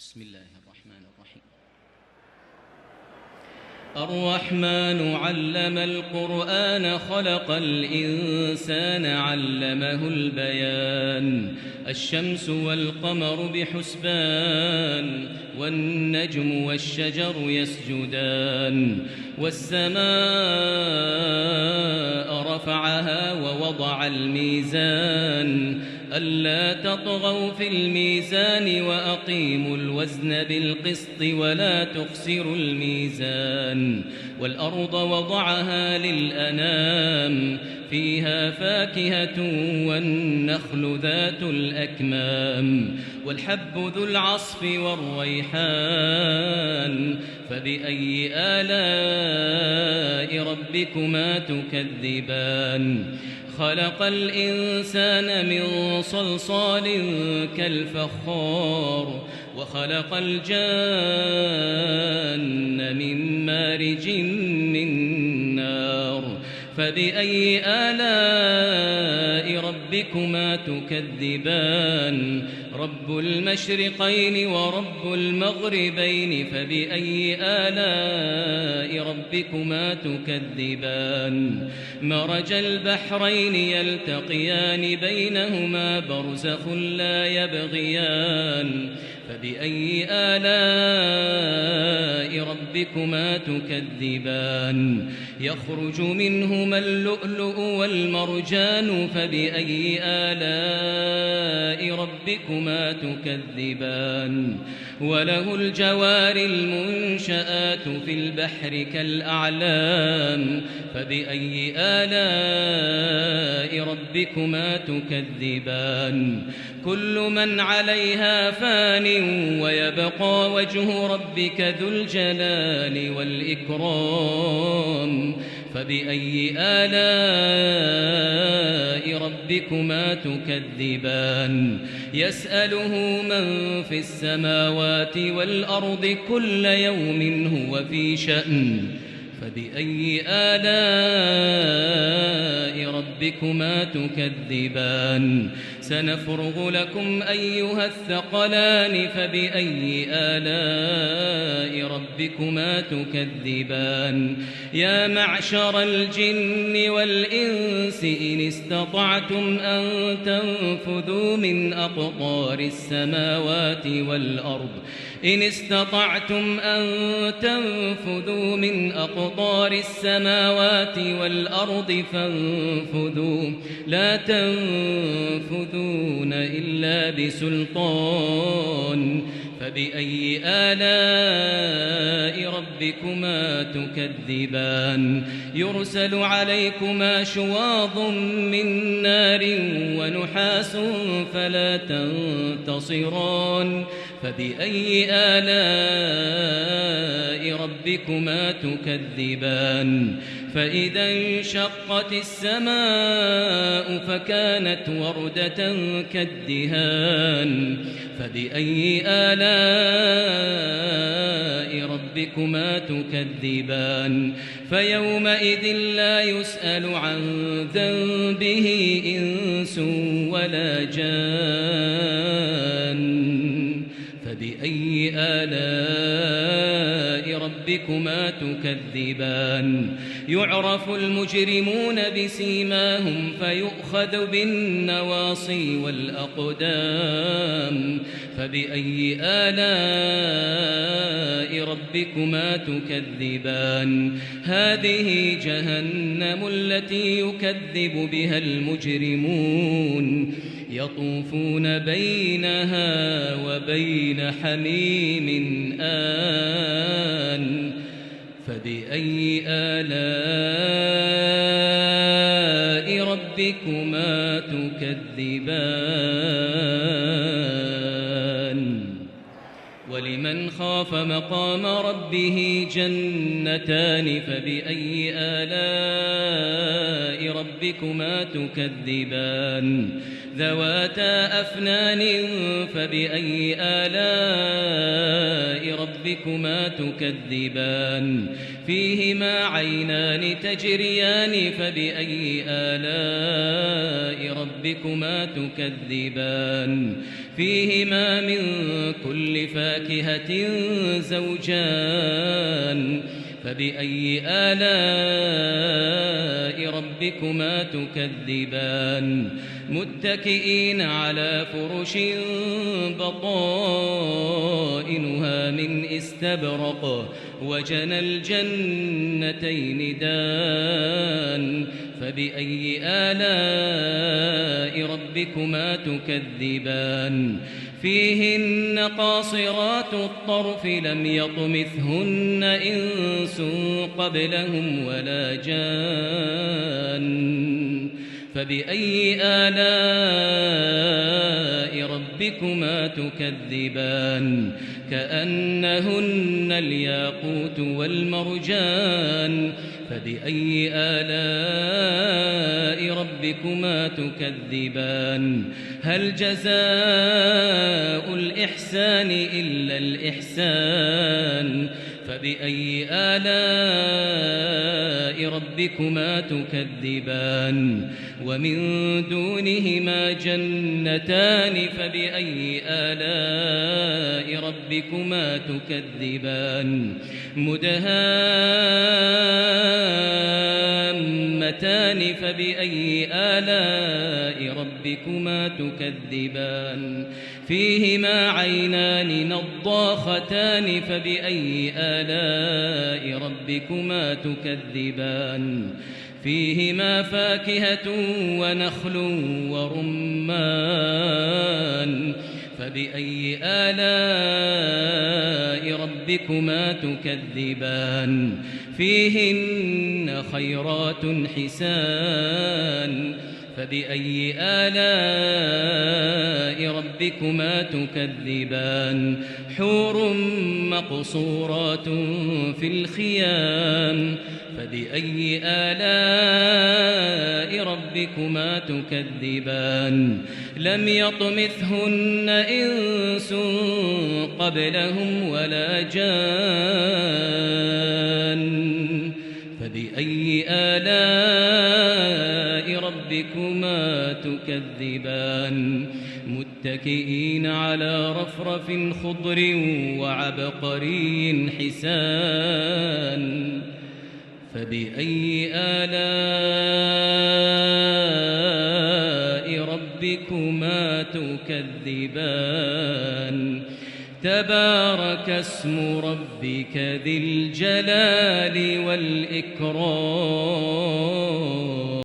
بسم الله الرحمن الرحيم. الرحمن علم القرآن خلق الإنسان علمه البيان. الشمس والقمر بحسبان والنجم والشجر يسجدان والسماء رفعها ووضع الميزان ألا تطغوا في الميزان وأقيموا الوزن بالقسط ولا تخسروا الميزان والأرض وضعها للأنام فيها فاكهة والنخل ذات الأكمام والحب ذو العصف والريحان فبأي آلاء ربكما تكذبان. خلق الإنسان من صلصال كالفخار وخلق الجان من مارج من نار فبأي آلاء ربكما تكذبان. رب المشرقين ورب المغربين فبأي آلاء ربكما تكذبان. مرج البحرين يلتقيان بينهما برزخ لا يبغيان فبأي آلاء ربكما تكذبان. يخرج منهما اللؤلؤ والمرجان فبأي آلاء ربكما تكذبان. وله الجوار المنشآت في البحر كالأعلام فبأي آلاء ربكما تكذبان. كل من عليها فان ويبقى وجه ربك ذو الجلال والإكرام فبأي آلاء ربكما تكذبان. يسأله من في السماوات والأرض كل يوم هو في شأن فبأي آلاء ربكما تكذبان. سنفرغ لكم أيها الثقلان فبأي آلاء ربكما تكذبان. يا معشر الجن والإنس إن استطعتم أن تنفذوا من أقطار السماوات والأرض إن استطعتم أن تنفذوا من أقطار السماوات والأرض فانفذوا لا تنفذون إلا بسلطان فبأي آلاء ربكما تكذبان. يرسل عليكما شواظ من نار ونحاس فلا تنتصران فبأي آلاء ربكما تكذبان. فإذا انشقت السماء فكانت وردة كالدهان فبأي آلاء ربكما تكذبان. فيومئذ لا يسأل عن ذنبه إنس ولا جان فبأي آلاء ربكما تكذبان. يعرف المجرمون بسيماهم فيؤخذ بالنواصي والأقدام فبأي آلاء ربكما تكذبان. هذه جهنم التي يكذب بها المجرمون يطوفون بينها وبين حميم آن فبأي آلاء ربكما تكذبان. ولمن خاف مقام ربه جنتان فبأي آلاء ربكما تكذبان. ذواتا أفنان فبأي آلاء ربكما ربكما تكذبان فيهما عينان تجريان فبأي آلاء ربكما تكذبان فيهما من كل فاكهة زوجان فبأي آلاء ربكما تكذبان متكئين على فرش بطائنها من استبرق وجنى الجنتين دان فبأي آلاء ربكما تكذبان فيهن قاصرات الطرف لم يطمثهن إنس قبلهم ولا جان فبأي آلاء ربكما تكذبان كأنهن الياقوت والمرجان فبأي آلاء ربكما تكذبان هل جزاء الإحسان إلا الإحسان فبأي آلاء ربكما تكذبان ومن دونهما جنتان فبأي آلاء ربكما تكذبان مدهامتان فبأي آلاء ربكما تكذبان فيهما عينان نضاختان فبأي آلاء ربكما تكذبان فيهما فاكهة ونخل ورمان فبأي آلاء ربكما تكذبان فيهن خيرات حسان فبأي آلاء ربكما تكذبان حور مقصورات في الخيام فبأي آلاء ربكما تكذبان لم يطمثهن إنس قبلهم ولا جان فبأي آلاء ربكما تكذبان متكئين على رفرف خضر وعبقري حسان فبأي آلاء ربكما تكذبان تبارك اسم ربك ذي الجلال والإكرام